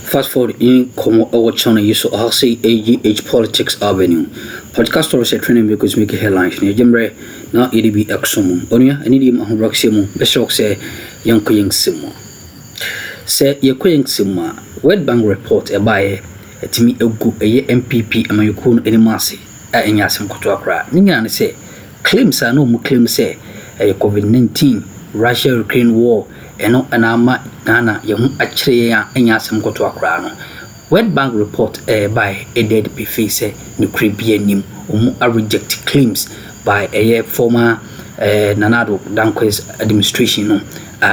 Fast forward in Como our channel you so I'll say AGH Politics Avenue. Podcast stories are training because make headlines. Ni jemre na EDB Akroma. Onya ani di mahon roxemo. Beshok say yanko yang simo. Say yanko yang simo. World Bank report e bae etimi egu eye NPP amayukun enimasi a enyasem koto akra. Ninya ne say claims are no mu claim say COVID-19 Russia-Ukraine war eno anama Ghana yemu achire ya enyasem koto akra no. World Bank report by a dead face no Caribbean nim reject claims by a former Nanado Dankwe's administration no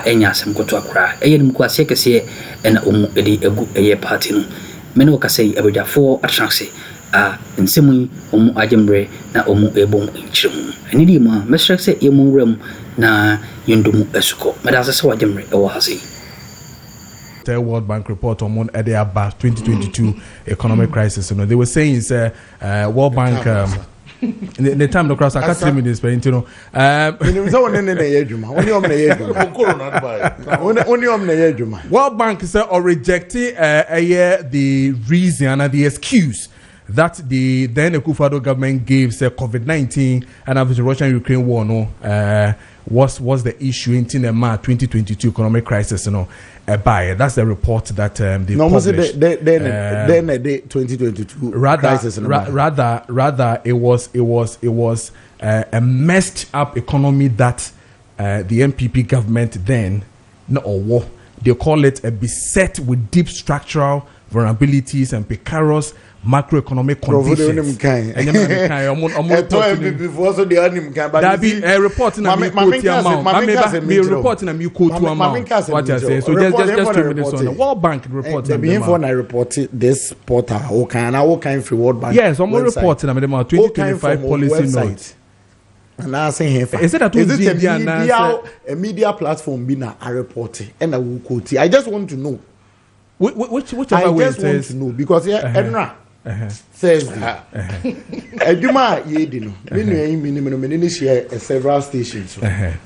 enyasem koto akra. Nim kwase kese na edi egu party no. Mene wakasei abedafo atranse nsemu ajembre na ebom nchiremu. Anidi ma mesrek se yemu rem na yendomu esuko. Medase se wajembre ewo hase. The World Bank report on about 2022 economic crisis. You know, they were saying World Bank in the time the cross I can't 3 minutes, but you know, World Bank said or rejected the reason and the excuse that the then Akuffo government gave say COVID-19 and after the Russian-Ukraine war was the issue in the March 2022 economic crisis, you know. That's the report that they published. Then 2022 crisis. Rather, it was a messed up economy that the NPP government then they call it a beset with deep structural vulnerabilities and precarious macroeconomic conditions. Reporting a me quote to amount. What I say. So just 2 minutes on the World Bank report. Before I reported this portal, all kind free World Bank. Yes, I'm reporting about 2025 policy notes. And I say, is it a media platform being a reporter and I will quote it? I just want to know. Whichever way it is. To know because Enra says Aduma Yedino. Many share several stations,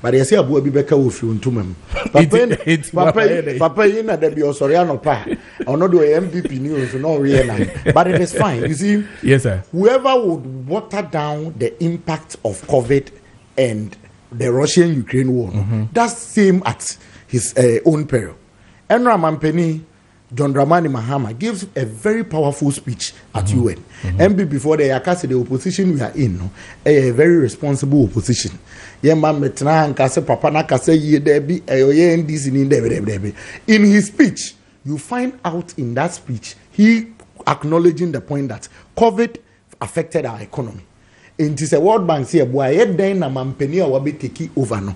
but I say a boy be better with you to them. Papa, you know, there be Osoriano Pa or not do NPP news, no real. But it is fine. You see, yes, sir. Whoever would water down the impact of COVID and the Russian-Ukraine war, that's same at his own peril. Enra Mampeni. John Dramani Mahama gives a very powerful speech at UN. And before the opposition we are in, a very responsible opposition. In his speech, you find out in that speech, he acknowledging the point that COVID affected our economy. It is a World Bank here, over no.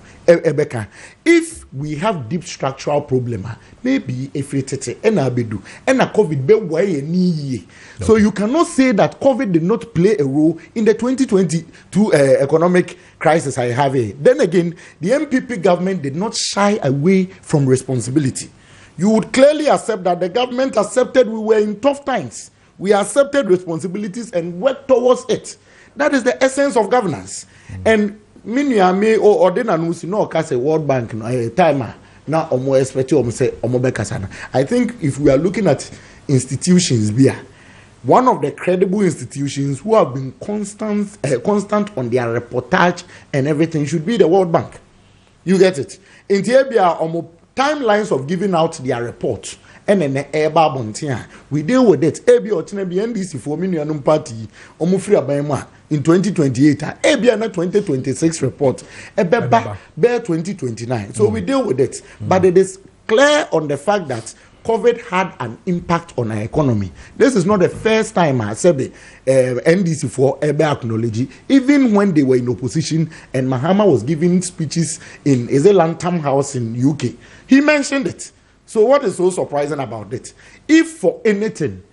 If we have deep structural problem, maybe if it's COVID be. So you cannot say that COVID did not play a role in the 2022 economic crisis I have here. Then again, the NPP government did not shy away from responsibility. You would clearly accept that the government accepted we were in tough times. We accepted responsibilities and worked towards it. That is the essence of governance. And me or no case World Bank timer now expect say I think if we are looking at institutions here, one of the credible institutions who have been constant on their reportage and everything should be the World Bank. You get it? In the timelines of giving out their reports. And then we deal with it. NDC for Minianum Party, in 2028, a 2026 report, bear 2029. So we deal with it. But it is clear on the fact that COVID had an impact on our economy. This is not the first time I said the NDC for acknowledge, even when they were in opposition and Mahama was giving speeches in Lantern House in UK. He mentioned it. So what is so surprising about it? If for anything,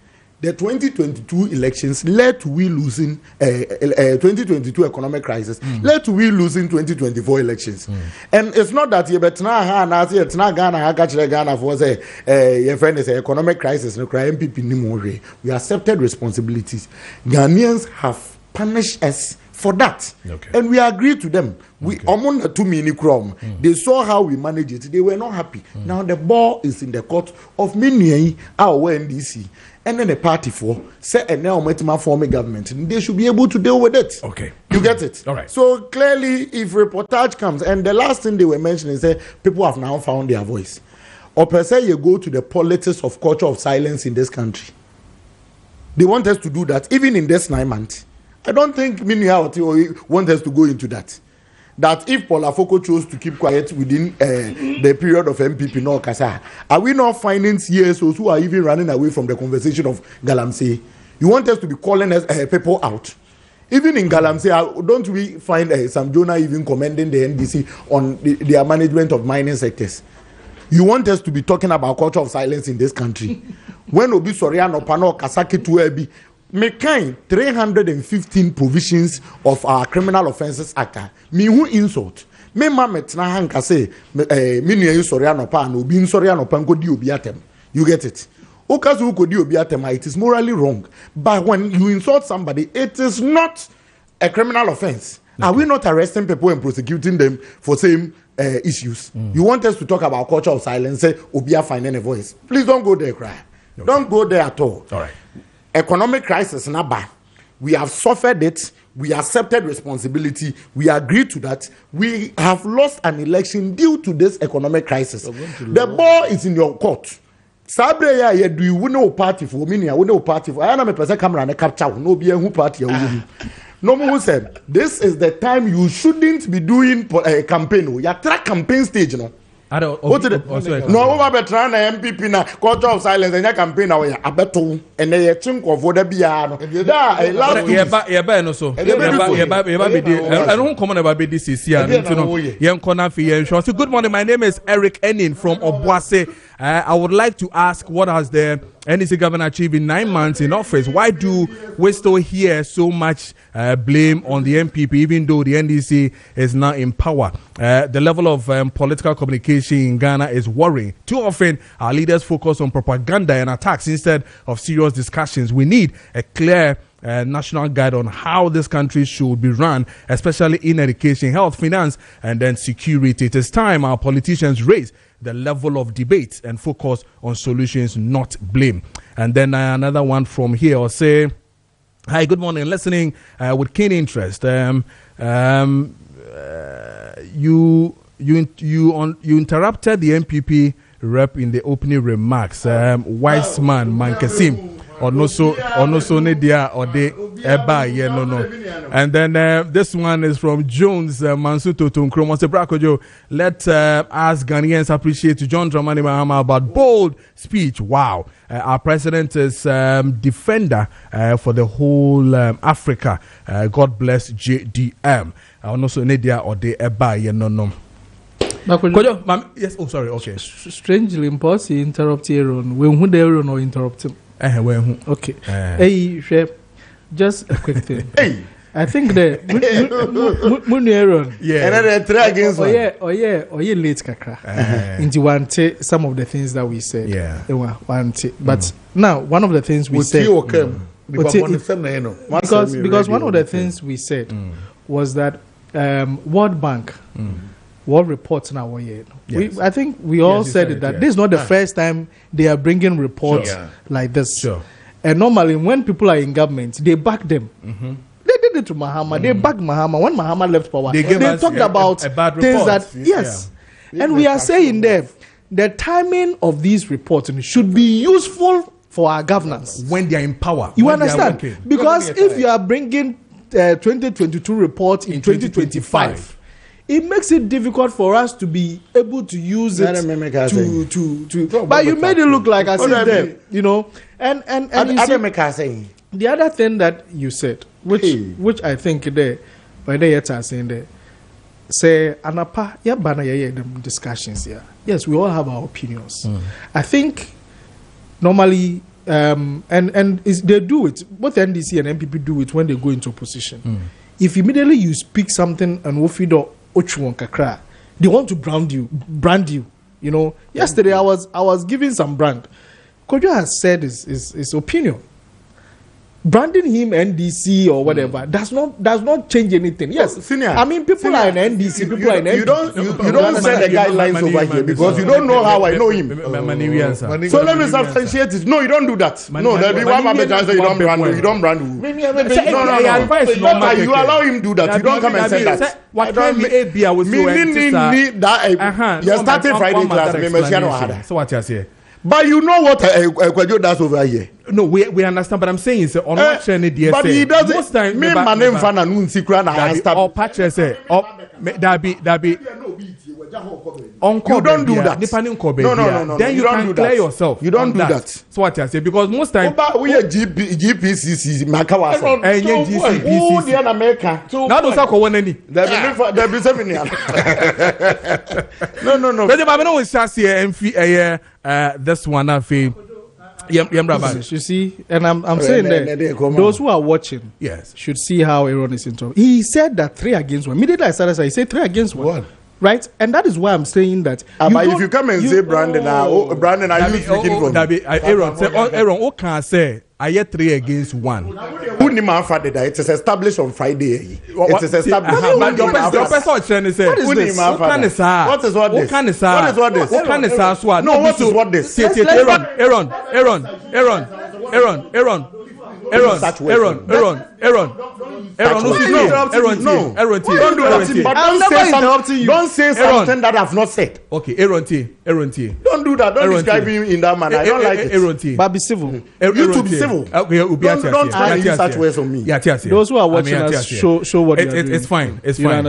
the 2022 elections led to we losing 2022 economic crisis, led to we losing 2024 elections. And it's not that it's not Ghana for your friend is economic crisis, no cry NPP. We accepted responsibilities. Ghanaians have punished us for that. Okay. And we agreed to them. We among 2 mini chrome. They saw how we manage it. They were not happy. Now the ball is in the court of Minye, our NDC, and then the party for say and now form a government. And they should be able to deal with it. Okay. You get it? All right. So clearly, if reportage comes, and the last thing they were mentioning is that people have now found their voice. Or per se, you go to the politics of culture of silence in this country. They want us to do that, even in this 9 months. I don't think Minye want us to go into that. That if Paul Afoko chose to keep quiet within the period of NPP no Kasa, are we not finding CSOs who are even running away from the conversation of Galamsey? You want us to be calling us people out? Even in Galamsey, don't we find Sam Jonah even commending the NDC on their management of mining sectors? You want us to be talking about culture of silence in this country? When Obi Soriano Pano Kasaki Tuebi, Mekai 315 provisions of our Criminal Offences Act. Me who insult. Me mamet na hanka say minu yu Soriano pa no bi Soriano pa nko di obi atem. You get it? Okazu ko di obi atem, it is morally wrong. But when you insult somebody, it is not a criminal offense. Okay. Are we not arresting people and prosecuting them for same issues? You want us to talk about culture of silence, say Obia finding a voice. Please don't go there, cry. Okay. Don't go there at all. All right. Economic crisis na ba. We have suffered it. We accepted responsibility. We agreed to that. We have lost an election due to this economic crisis. The ball is in your court. Sabre ya ye do you know party for me? I know party for. I am a person camera and capture. No be who party. No more said. This is the time you shouldn't be doing a campaign. You track campaign stage, no. No, over better NPP na culture of silence and your campaign now. I bet to and they think of what they be. I don't come on about this year. Good morning. My name is Eric Ennin from Obuase. I would like to ask, what has the NDC government achieved in 9 months in office? Why do we still hear so much blame on the NPP, even though the NDC is now in power? The level of political communication in Ghana is worrying. Too often, our leaders focus on propaganda and attacks instead of serious discussions. We need a clear national guide on how this country should be run, especially in education, health, finance, and then security. It is time our politicians raise the level of debate and focus on solutions, not blame. And then another one from here will say, hi, good morning, listening with keen interest. You interrupted the NPP rep in the opening remarks. Wise man, Mankasim. Or so Nedia or de Eba, no. And then this one is from Jones Mansuto to Akroma. Brakojo, let us Ghanaians appreciate John Dramani Mahama about bold speech. Wow. Our president is defender for the whole Africa. God bless JDM. Or so Nedia or de Eba, no. Yes, oh, sorry, okay. Strangely, impossible interrupt Aaron. When they Aaron or interrupt him. Okay. Hey, just a quick thing. Hey, I think that Aaron. Yeah. And then try against one. Oh yeah, late kakra. Into one some of the things that we said. Yeah. But now one of the things we said. Because one of the things we said was that World Bank. What reports now? Yes. I think we all said it that this is not the first time they are bringing reports like this. Sure. And normally, when people are in government, they back them. They did it to Mahama. They backed Mahama. When Mahama left power, they talked about things that and we are saying there, the timing of these reports should be useful for our governance when they are in power. You understand? Because if you are bringing 2022 report in 2025. It makes it difficult for us to be able to use it to but you made it look like I said there, you know. And the other thing that you said, which I think there, by the yet are saying there, say anapa ya bana ya them discussions here. Yes, we all have our opinions. I think normally they do it, both NDC and NPP do it when they go into opposition. If immediately you speak something and wofido they want to brand you. You know, yesterday I was giving some brand. Kojo has said his opinion. branding him NDC or whatever does not change anything. Yes, senior, I mean people are in NDC, people are in NDC. You don't set the guidelines over here because you don't know how I know him. So let me substantiate it. No, you don't do that. No, there'll be one man say you don't brand. You don't brand. No. You allow him do that. You don't come and say that. What can be a you're starting Friday class. So what you say? But you know what Kwajo does over here. No, we understand, but I'm saying is on what channel DSA. But he doesn't. Most time, me my name fan and unsikra na start. Or patch say, that be. You don't do that. No. Then you can clear yourself. You don't do that. So what I say, because most time we are GPCC Makawasa. GPCC. The America. Now don't talk one any. There be 7 years. No. But I know it's just here this one I feel. You see, and I'm saying that those who are watching, yes, should see how Aaron is in trouble. He said that 3 against 1. Immediately I started saying, he said 3 against 1. Right, and that is why I'm saying that. But if you come and say Brandon, Brandon, are you speaking from? Aaron, what can I say? I get 3 against 1. It is established on Friday. It is established. What is what this? Aaron, don't do that. Don't say something that I've not said. Okay, Aaron T. Don't do that. Don't describe him in that manner. I don't like it. Aaron T. But be civil. You to be civil. Okay, don't use such words on me. Yeah, those who are watching us show what you're doing. It's fine. It's fine.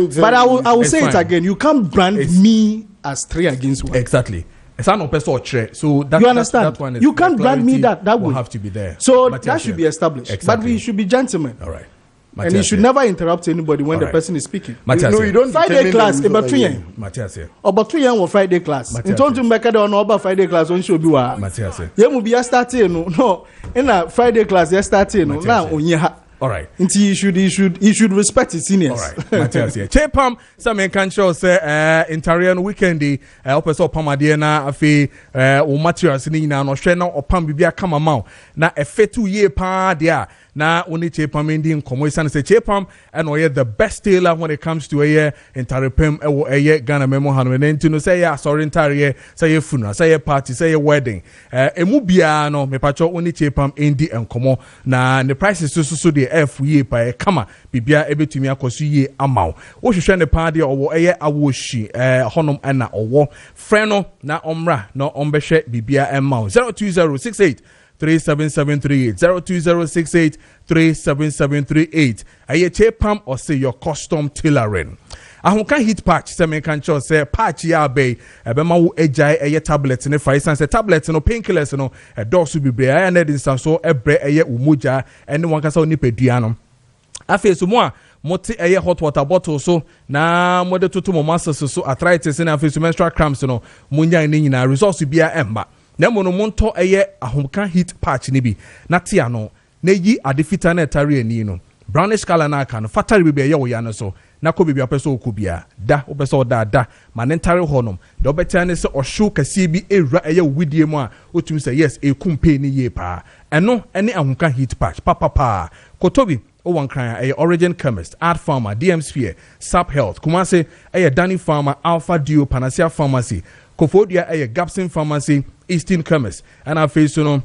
But I will say it again. You can't brand me as 3 against 1. Exactly. It's not so that you understand. That one is you can't brand me that will have to be there. So that should be established. Exactly. But we should be gentlemen. All right. And you should never interrupt anybody when the person is speaking. No, you don't. Friday class about 3 years. About 3 years Friday class. In terms of make on over Friday class on show be wa. You will be starting no. In a Friday class you starting no. Now on ye. All right. He should respect his seniors. All right. Matthias here. Chepam, some can show say Intarian weekendi opeso pamade na afi o materials ni na no hwe na opam bibia kama ma na efetu ye pa dia na oni Chepam ndi nkomo isan say Chepam and oye the best tailor when it comes to Intaripem ewo Ghana memo hanu na ntino say ya sorry Intare say ye funeral say ye party say ye wedding emu bia no me pacho oni Chepam ndi nkomo na the prices so the F ye pa kama bibia ebetumi akoso ye amaw wo hwehwe ne pa de owo awoshi honom na owo freno na omra na ombehwe bibia emaw 02068 37738 02068 aye Chepam or say your custom tailoring. Ahunka heat patch se me kan cho say patch ya be ebema wo agile eye tablet ne for instance tablet no painkillers no dose bibre aye na dinsan so ebre eye umoja ene wankasa onipedua no afeso mo a mote eye hot water bottle so na mode toto mo masses so arthritis na afeso menstrual cramps no munya ni nyina resource bia emba na mo no monto eye ahunka heat patch ni bi na tia no na yi adefita na etare ani no brownish color na aka no fatari bibi eye wo ya no so na ko bibi apeso okubia da obeso da ma ne ntare honom de obeta ne se ohwo kase bi ewura eye widie mu a otumi say yes ekumpe ni ye pa eno ene ahunka heat patch papa kotobi o wan kran eye origin chemist art farmer DM sphere sap health kumase eye Danny farmer alpha dio panacea pharmacy kofodia eye Gapson pharmacy eastern chemist and afeso no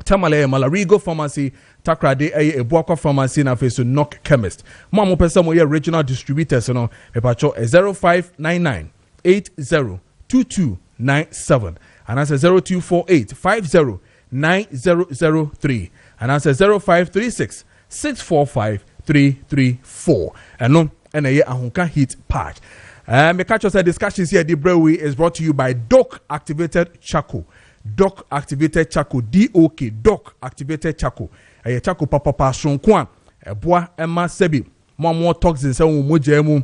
Tamale Malarigo pharmacy Takrade Ebuakwa pharmacy na face Knock chemist. Mamo pesa mo ye regional distributors no me pacho 0599 802297 and answer 0248 509003 and answer 0536 645 334 and no and a ahunka heat patch. Me catch us discussions here the brewery is brought to you by Doc Activated Charcoal. Doc Activated Charcoal DOK Doc Activated Charcoal eye charcoal papa sonko a eboa ema sebi mo toxins e wo moja mu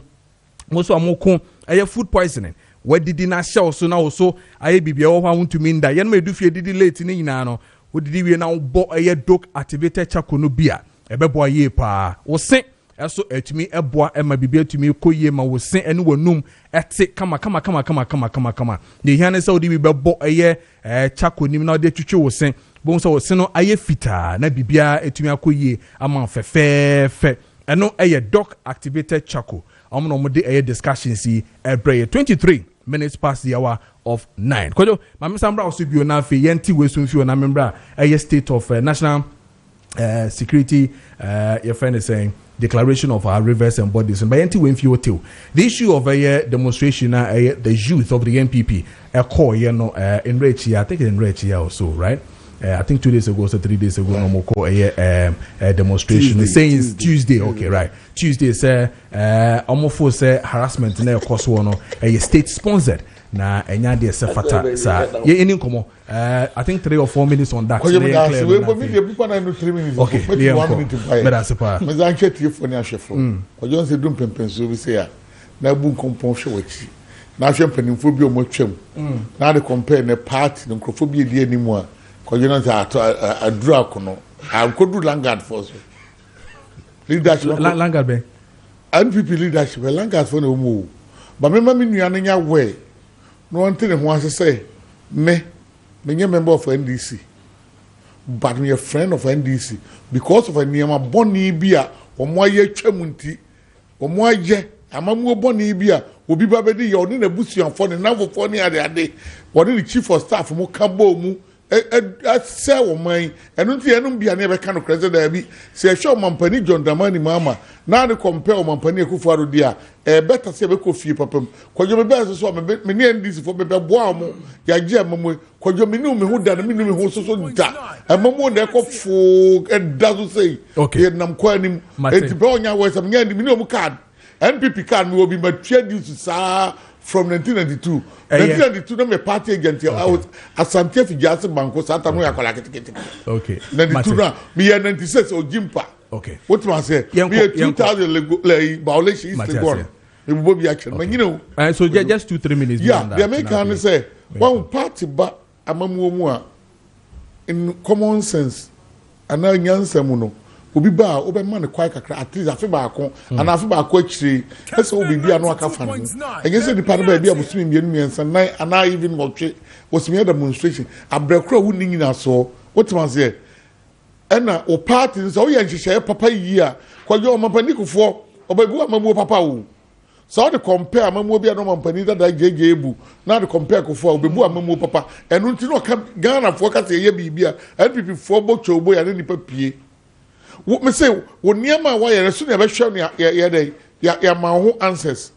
mo so amoko eye food poisoning wadidi na shell so na wo so aye bibia wo hwa ntumi nda ye no edu fie didi late ni nyina no wodidi wie na wo bo eye Doc Activated Charcoal no bia ebebo ye pa wo se eso etumi eboa ema bibia etumi koye ma wo se ene wanum ete kama ne hiane se odi bi bebo eye charcoal nim na odi twetwe wo se bon so se no aye fita na bibia etumi akoyie ama fefefe eno eye doc activated charcoal omo no mo de eye discussions yi ebre 23 minutes past the hour of 9 kojo mama sambra osubio na fe yenti wesu mfi na membra eye state of national security your friend is saying declaration of our rivers and bodies and by yenti we mfi hotel the issue of a demonstration the youth of the NPP a call you know in Rechia I think in Rechia also right. I think 2 days ago, so 3 days ago, no more call a demonstration. Saying it's Tuesday, okay, right? Tuesday, say, almost say harassment in a course one a state sponsored. Na enya de se fata sa ye any komo I think 3 or 4 minutes on that. We people na no 3 minutes. Okay, 1 minute to buy. But that's pa. Me zan che telephone ya chefo. O John say dum pempen so we say ya. Na bu nkompon hwe wachi. Na hwe mpanimfo bi o mo twam. Na de compare na party nkrofo bi edi animu a Kojuna a drug no. I could do Langard first. Leadership. Langard be. NPP leadership. Langard for no move. But me mami nuya way. No one thing wants to say. Me a member of NDC. But me a friend of NDC. Because of a niyama boni bia. Omo ye chemunti. Omo ye. Amamu boni bia. Obi babedi ya oni ne busi anfo ne nanfo fo ni ade. Oni the chief of staff mo kabo mu. Say woman and until you be never kind of credit there be say show mampani John Dramani Mahama now the compare mampani Akuffo dia better say be kofi papam kwajo me be so me NDC for me be boa mo ya je mamu kwajo me nu me hu da me nu me hu so da mamu na ko fo da so say okay nam kwa nim enti be onya we some nya me nu card NPP card me obi ma twa di sa from 1992. 1992, no me party agent. I was Asante Fijasi Banco, Santa Moya Kolakiti. Okay. 92 now, me 96 or Jimpa. Okay. What do I say? Me 2000 violation is gone. It will be action. But you know. So just 2-3 minutes. Yeah, the American say one party, but Amamu in common sense, and now Yansamuno. Obi ba obi man kwai kakra at least afi ba ko and afi ba ko akiri ese obi bia no aka fan enye se dipa ba bia bosumi mienu miensa nan ana even wotwe bosumi demonstration abrekro wu nyina so wotima se ena o party so ye nhihye papa yi a kwajo o mapani kufo obabu amamu papa wo so the compare amamu bia no mapani da jeje ebu na the compare kufo obabu amamu papa enu nti no ka Ghana fo ka se ye bibia NPP fo bo chobo ya ne nipa pie me say when niama wa ye so na be hwe no ya ma ho answers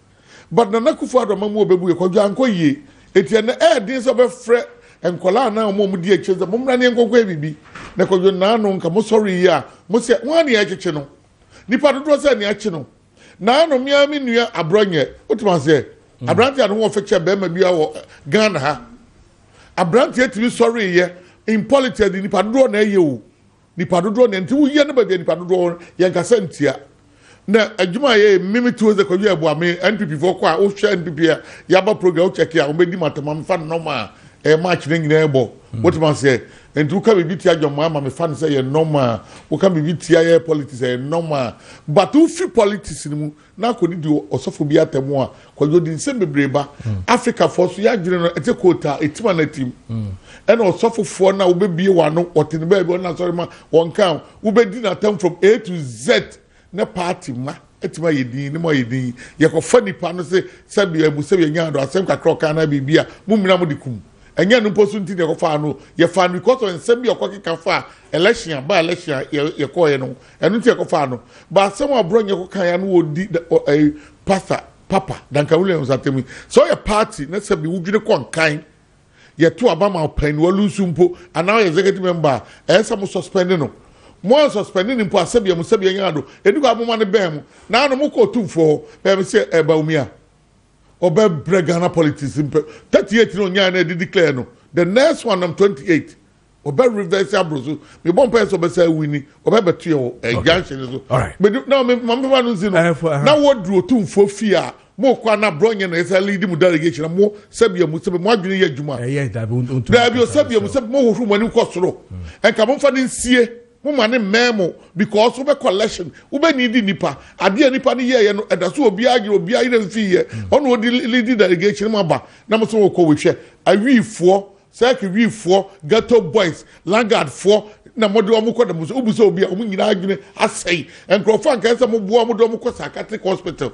but na Akuffo mamu obebu ye kwadwa anko yie etie na din so be frɛ enkola na mo di echeze mo mra ne nkokɔ ebibi na kwadwa na no nka mo sorry ya mo se wan ne echeche no nipa dodo se ne eche no na no mia mi nua abronye otima se abranti anu wo feche be ma bia wo Ghana ha abranti etimi sorry ye in politics nipa dodo na eye o nipa dodo na nti wo ye no ba bia nipa dodo ye nkasa ntia na adwuma ye mimi to ze kwadwa abu ame NPP for kwa o hwe NPP ya ba program o check ya o be di matamam fa no ma match ne nyina ebo what man say and you can be tia Mahama me fan say ye normal o can be tia ye politics ye normal but who free politics ni mu na ko ni di osofo bi atemu a kwadwo di nsem bebreba Africa for so ya dwene no ete quota etima na team and osofo fo na wo be bie wa no otene ba bi na sorry ma won kan wo be di na term from A to Z na party ma etima yedin ni mo yedin ye ko fa nipa no say sabi abu sabi nya do asem kakra ka na bibia mu mina mo dikum enya no posu nti ne ko fa no ye fa no because on nsem bi okokeka fa election ba election ye ko ye no enu nti ye ko fa no ba asem abro nye ko kan ya no odi pastor papa danka Williams atemi so ye party na sabi wudwene kon kan ye to abama pan wo lusumpo ana ye executive member some suspend no mo suspending impo asabia mo sabia nyado enigo amoma ne bem na no mo ko tumfo be se Bawumia obe Ghana politics 38 no nya na declare no the next one I'm 28 obe reverse abroso me bon person be say wini obe betu junction so but now me mama no zino na wodru tumfo fia mo kwa na bronye na esa lead mu delegation mo sabia mo adwene ye adwuma da bi sabia mo mo huru mo ni ko soro enka mo fa ni nsie mo mane memo because we collection we be need nipa ade nipa ni ye no edaso obi agye na mfi ye ono odi lead delegation maba na mo so ko we hwe awifo Secretary for ghetto boys, Langard for na modu omuko da muso ubuso obi omu nyina adwene asai enkrofo anka esa mo boa modu omuko psychiatric hospital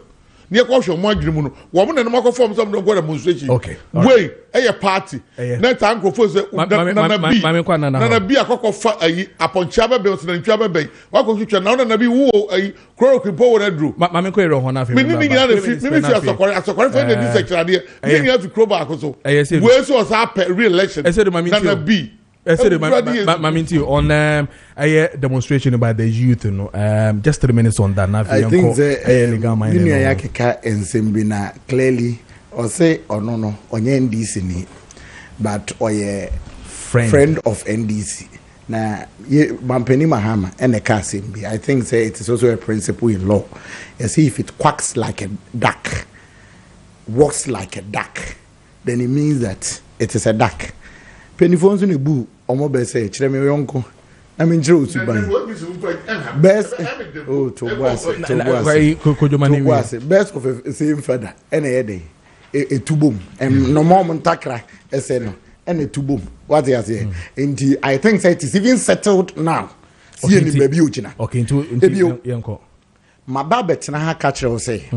ne ko hwe mo adwene mu no wo mo na no makọ form some go demonstration wey eye party na ta enkrofo se na bi akọkọ fa ayi aponcha bebe o se na ntwa bebe wa ko twitwa na bi wo ayi chloroquine po wo na dro mame ko ero ho na fe me ni nyina na fi me fi asokore fa na di section ade ni nyina fi kroba akoso we so sa re-election na bi Maminti on a demonstration by the youth, you know, just 3 minutes on that. I think the Yakika and Simbina clearly or say or no on NDC, but or a friend of NDC. Now, Mampeni Mahama and a Kasimbi. I think say it is also a principle in law. You see, if it quacks like a duck, walks like a duck, then it means that it is a duck. Pennyphones in a boo. Omo be say chire me yonko na me njire otuban best best of same father ene yede etubom no mom ntakra ese no ene etubom what you say nti I think say it is even settled now see any baby ochina okay into yonko maba betina ha ka chire say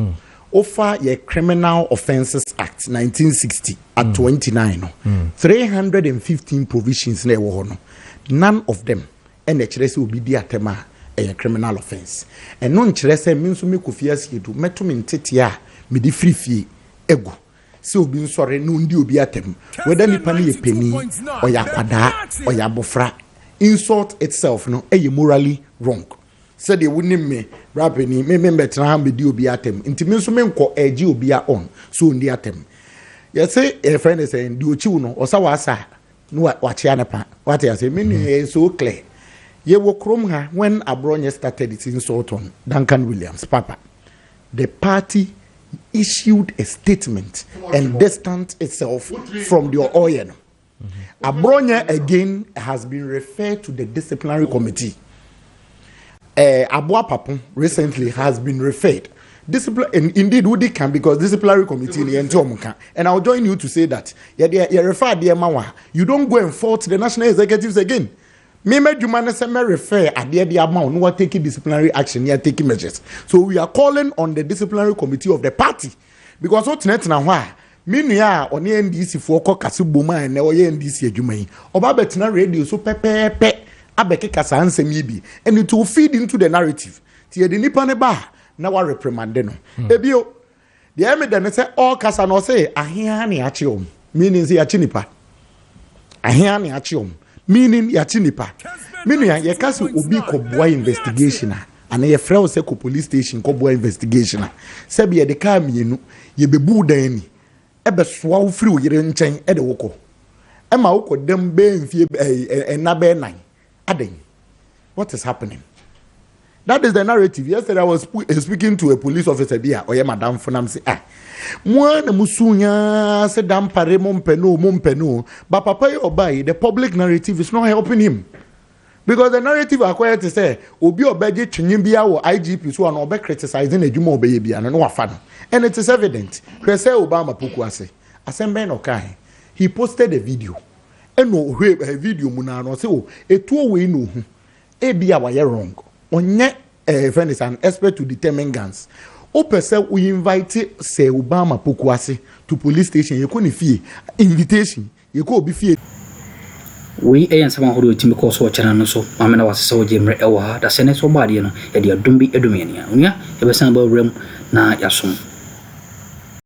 offer your Criminal Offences Act 1960 at 29 315 provisions na ewo no none of them and echere will be di atema a criminal offense and no nchere se me nso me kofia siedu meto me ntete a me di free fee egu se obi nsore no ndi obi atem whether nipa na ye peni or ya kwada or ya bofra insult itself no e morally wrong. Said you wouldn't me rapping me better ham be obi atem inti me so me nko eji obi a on so ndi atem you say a friend is saying do chi no osa wasa no wa chia na pa what you say me so clear ye wo krom ha when Abronye started its insult on Duncan Williams papa the party issued a statement and distanced itself from the oil. Abronye again has been referred to the disciplinary committee. Abua Papon recently has been referred. And indeed, Woody can because disciplinary committee and I'll join you to say that you refer the Mawa. You don't go and fault the national executives again. Me refer at the amount who are taking disciplinary action, you are taking measures. So we are calling on the disciplinary committee of the party because what's next now why? Minia on the NDC for Kasubuma and NDC Jumai. Oba betina radio so pepe. Abeke kasa ansem yibi and it will feed into the narrative tie de nipa ne ba na wa reprimand no ebio the evidence say all kasa no say ahia ne achi om meaning say achi nipa ahia ne achi om meaning achi nipa meaning ye kasa obi ko boa investigation and ye frɛ say ko police station ko boa investigation say be de ka mienu ye bebu dan ni ebe soa wo free wo yere nkyɛn e de woko e ma woko dem be mfie na be nan. What is happening? That is the narrative. Yesterday I was speaking to a police officer here, or Madam Funam say, Mwana musunya se dampare mompeno, but papa obey the public narrative is not helping him. Because the narrative acquired to say, Obi obeje chinyibia or IGP so an obe criticizing a jumo baby and no fan. And it is evident. Krese Obama Pukwase, Asembe no kai. He posted a video. No video munano say oh etu we no e bia wa ye wrong onye friend is an expert to determine guns o person we invite say Obama Pokuase to police station ye ko ne fie invitation ye ko obi fie we ayan sama hodo timi ko so chana no so amena wasesa wo jemre e wa ha da sene so baade no e dia dumbi edumia unya e be san ba wrem na yasom